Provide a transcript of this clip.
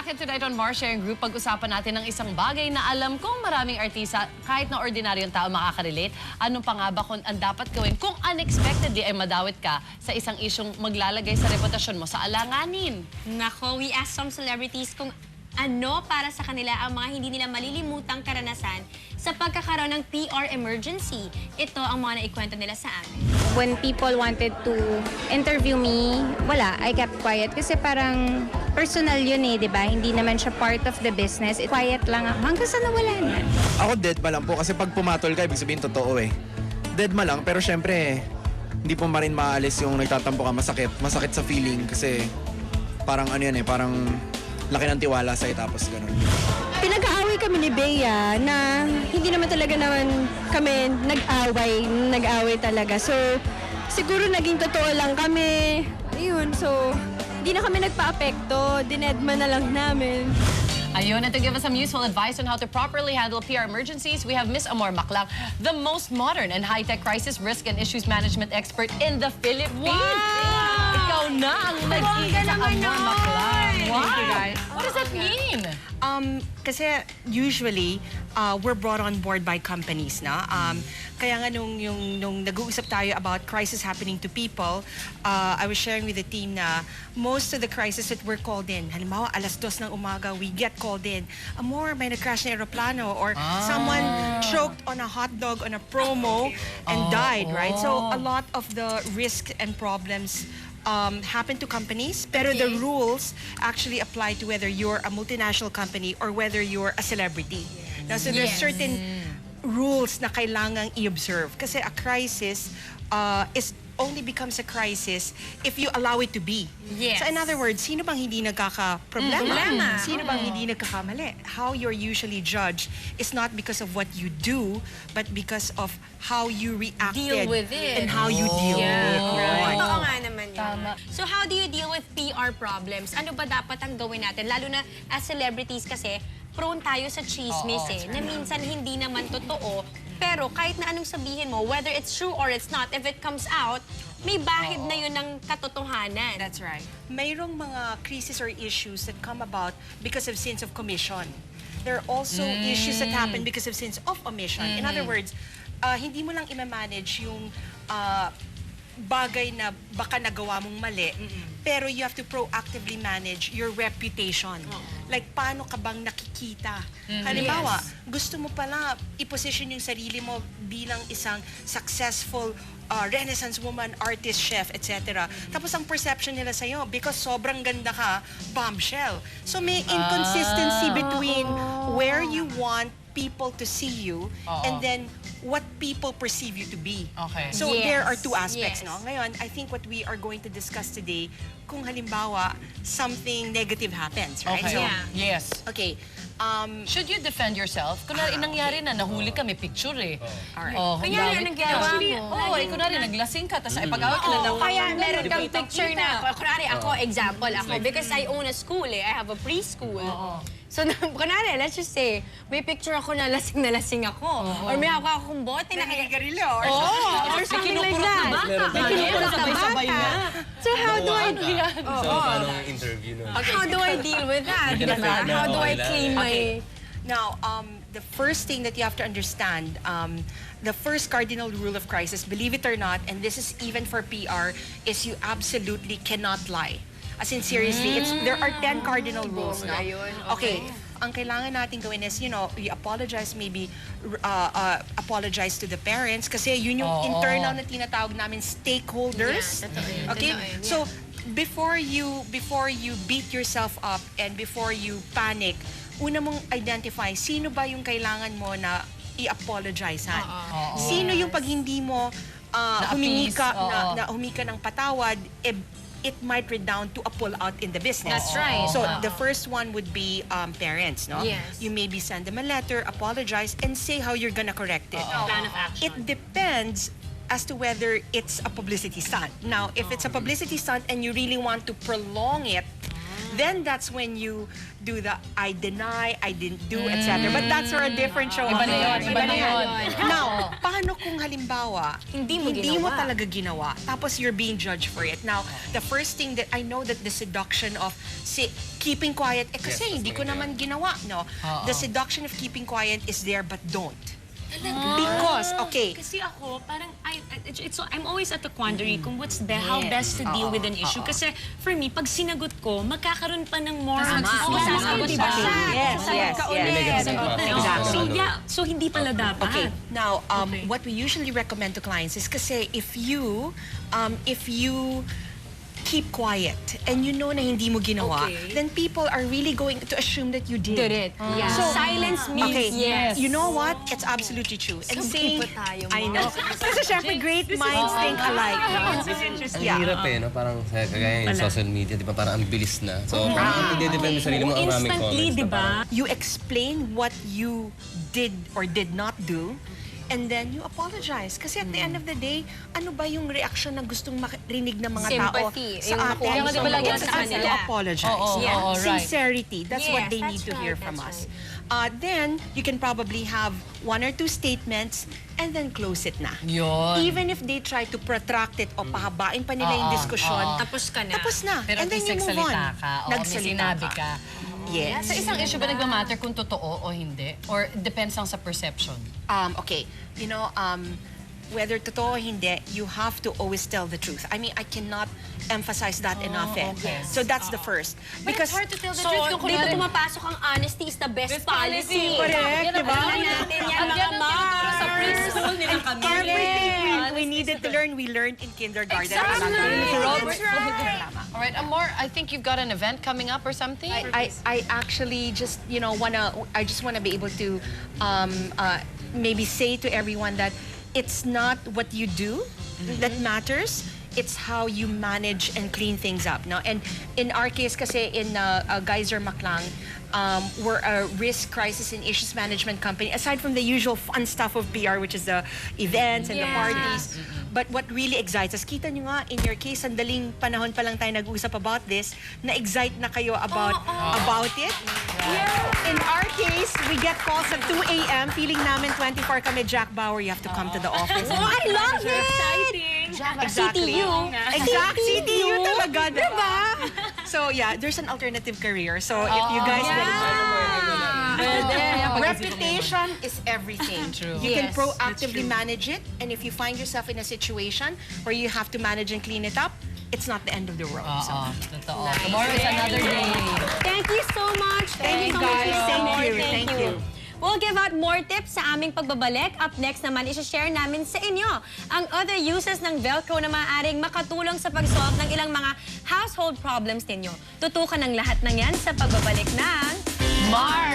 Bakit tonight on Mar Sharing Group, pag-usapan natin ng isang bagay na alam kong maraming artista, kahit na ordinaryong tao makaka-relate. Ano pa nga ba kung ang dapat gawin kung unexpectedly ay madawit ka sa isang isyong maglalagay sa reputasyon mo sa alanganin? Nako, we asked some celebrities kung ano para sa kanila ang mga hindi nila malilimutang karanasan sa pagkakaroon ng PR emergency. Ito ang mga naikwento nila sa amin. When people wanted to interview me, wala, I kept quiet kasi parang personal yun eh, di ba? Hindi naman siya part of the business. Quiet lang ako hanggang sa nawala na. Ako dead pa lang po kasi pag pumatol ka, ibig sabihin totoo eh. Dead ma lang, pero syempre, hindi po ma rin maalis yung nagtatampo ka. Masakit. Masakit sa feeling kasi parang ano yan eh, parang laki ng tiwala sa'yo tapos gano'n. Pinag-aaway kami ni Bea na hindi naman kami nag-away talaga. So, siguro naging totoo lang kami. Ayun, so, hindi na kami nagpa-apekto. Dinedma na lang namin. Ayun, and to give us some useful advice on how to properly handle PR emergencies, we have Miss Amor Maclang, the most modern and high-tech crisis risk and issues management expert in the Philippines. Wow! Ikaw na ang nag-iisa Amor Maclang. Wow! Thank you, guys. What does that mean? Kasi usually, we're brought on board by companies, na. Kaya nga nung nag-uusap tayo about crisis happening to people, I was sharing with the team na most of the crisis that we're called in, halimbawa, 2:00 ng umaga, we get called in, Amor, may nag-crash na aeroplano, or someone choked on a hot dog on a promo and died, right? So a lot of the risks and problems happen to companies, pero the rules actually apply to whether you're a multinational company or whether you're a celebrity. Now, so there's certain rules na kailangang i-observe. Kasi a crisis only becomes a crisis if you allow it to be. Yes. So in other words, sino bang hindi nagkaka-problema? Sino bang hindi nagkakamali? How you're usually judged is not because of what you do, but because of how you reacted Deal with it. and how you deal with it. Right. Right. Totoo nga naman yun. Tama. So how do you deal with PR problems? Ano ba dapat ang gawin natin? Lalo na as celebrities kasi, prone tayo sa chismis na minsan hindi naman totoo. Pero kahit na anong sabihin mo, whether it's true or it's not, if it comes out, may bahid na yun ng katotohanan. That's right. Mayroong mga crises or issues that come about because of sins of commission. There are also issues that happen because of sins of omission. In other words, hindi mo lang i-manage yung bagay na baka nagawa mong mali, pero you have to proactively manage your reputation. Like, paano ka bang nakikita? Halimbawa, gusto mo pala i-position yung sarili mo bilang isang successful Renaissance woman, artist, chef, etc. Tapos ang perception nila sa'yo, because sobrang ganda ka, bombshell. So may inconsistency between where you want people to see you and then what people perceive you to be. Okay. So there are two aspects, Yes. no? Ngayon, I think what we are going to discuss today, kung halimbawa, something negative happens, right? Okay. So, Yes. okay. Should you defend yourself? Kunwari, nangyari na, nahuli ka, may picture eh. Alright. Kunyari, anong ginawa mo? Kunwari, naglasing ka, tapos ay pag-away ka na daw. Kaya meron kang picture na, kunwari ako, example ako, because I own a school I have a preschool. So, kunwari, let's just say, may picture ako na lasing ako. Or may ako akong bote na Nakikigarilyo. or something like that. Sabay-sabay na. So, how do I So, paano ang interview nun? how do I deal with that? How do I clean my... Now, the first thing that you have to understand, the first cardinal rule of crisis, believe it or not, and this is even for PR, is you absolutely cannot lie. As in, seriously, there are 10 cardinal rules. No? Okay. Ang kailangan natin gawin is, you know, you apologize, maybe apologize to the parents kasi yun yung internal na tinatawag namin stakeholders. Okay? So, before you beat yourself up and before you panic, una mong identify sino ba yung kailangan mo na i-apologize-han. Sino yung pag hindi mo humingi ka ng patawad, it might redound to a pull-out in the business. That's right. So, the first one would be parents, no? Yes. You maybe send them a letter, apologize, and say how you're gonna correct it. Plan of action. It depends as to whether it's a publicity stunt. Now, if it's a publicity stunt and you really want to prolong it, then that's when you do the I deny, I didn't do, etc. But that's for a different show. Iba na yun. Now, paano paano kung halimbawa, Hindi mo mo ginawa. talaga ginawa, tapos you're being judged for it. Now, the first thing that I know that the seduction of keeping quiet, kasi Yes, hindi ko that's naman ginawa, no? The seduction of keeping quiet is there, but don't. Because, okay, Kasi ako, parang, I'm always at a quandary kung what's how best to deal with an issue. Kasi for me, pag sinagot ko, magkakaroon pa ng more... Sasagot diba? siya. Yes, yes, yes. So, yeah. So, hindi pala dapat. Okay, now, what we usually recommend to clients is kasi if you keep quiet and you know na hindi mo ginawa, then people are really going to assume that you did. it. Yeah. So, Silence means okay, yes. you know what? It's absolutely true. And saying, pa tayo, I know. Kasi syempre, great minds think alike. No? Ang hirap no? Parang kagaya yung social media, di ba? Parang ang bilis na. So, parang hindi-depende sa sarili mo ang maraming Instantly, comments. di ba? You explain what you did or did not do, and then you apologize. Kasi at the end of the day, ano ba yung reaction na gustong marinig ng mga Sympathy. tao sa Yung atin? makuha mo sa kanila. It's us to apologize. Oo, Yeah. oo, right. Sincerity. That's what they need to hear from us. Then, you can probably have 1 or 2 statements and then close it na. Yun. Even if they try to protract it o pahabain pa nila yung diskusyon, Tapos ka na. tapos na. Pero And then you move on. nagsalita ka. O, may sinabi ka. Yes. Sa isang issue ba nagmamatter kung totoo o hindi? Or depends lang sa perception? Okay, you know, whether totoo o hindi, you have to always tell the truth. I mean, I cannot emphasize that enough. okay. So that's the first. Because it's hard to tell the So, truth kung dito kunwari- pumapasok ang honesty is the best policy. Correct, di ba? Alam natin yan, At mga yan ang tinuturo sa ma. preschool nila kami. Everything we needed to learn, we learned in kindergarten. Alright, Amor, I think you've got an event coming up or something? I actually just, you know, I just wanna be able to maybe say to everyone that it's not what you do that matters. It's how you manage and clean things up. No? And in our case, kasi in Amor Maclang, we're a risk, crisis, and issues management company. Aside from the usual fun stuff of PR, which is the events and the parties, but what really excites us, kita nyo nga, in your case, sandaling panahon pa lang tayo nag-uusap about this, na-excite na kayo about it. In our case, we get calls at 2 a.m. Feeling namin 24 kami, Jack Bauer, you have to come to the office. Oh, I love it! Exciting! Exactly. CTU. Exact CTU talaga, diba? So yeah, there's an alternative career. So if you guys reputation is everything. True. You can Yes, proactively manage it, and if you find yourself in a situation where you have to manage and clean it up, it's not the end of the road. So. Oo, totoo. Tomorrow is another day. Thank you so much. Thank you, guys. Thank you. We'll give out more tips sa aming pagbabalik. Up next naman, isa-share namin sa inyo ang other uses ng Velcro na maaaring makatulong sa pag-solve ng ilang mga household problems ninyo. Tutukan ng lahat ng yan sa pagbabalik ng Mar!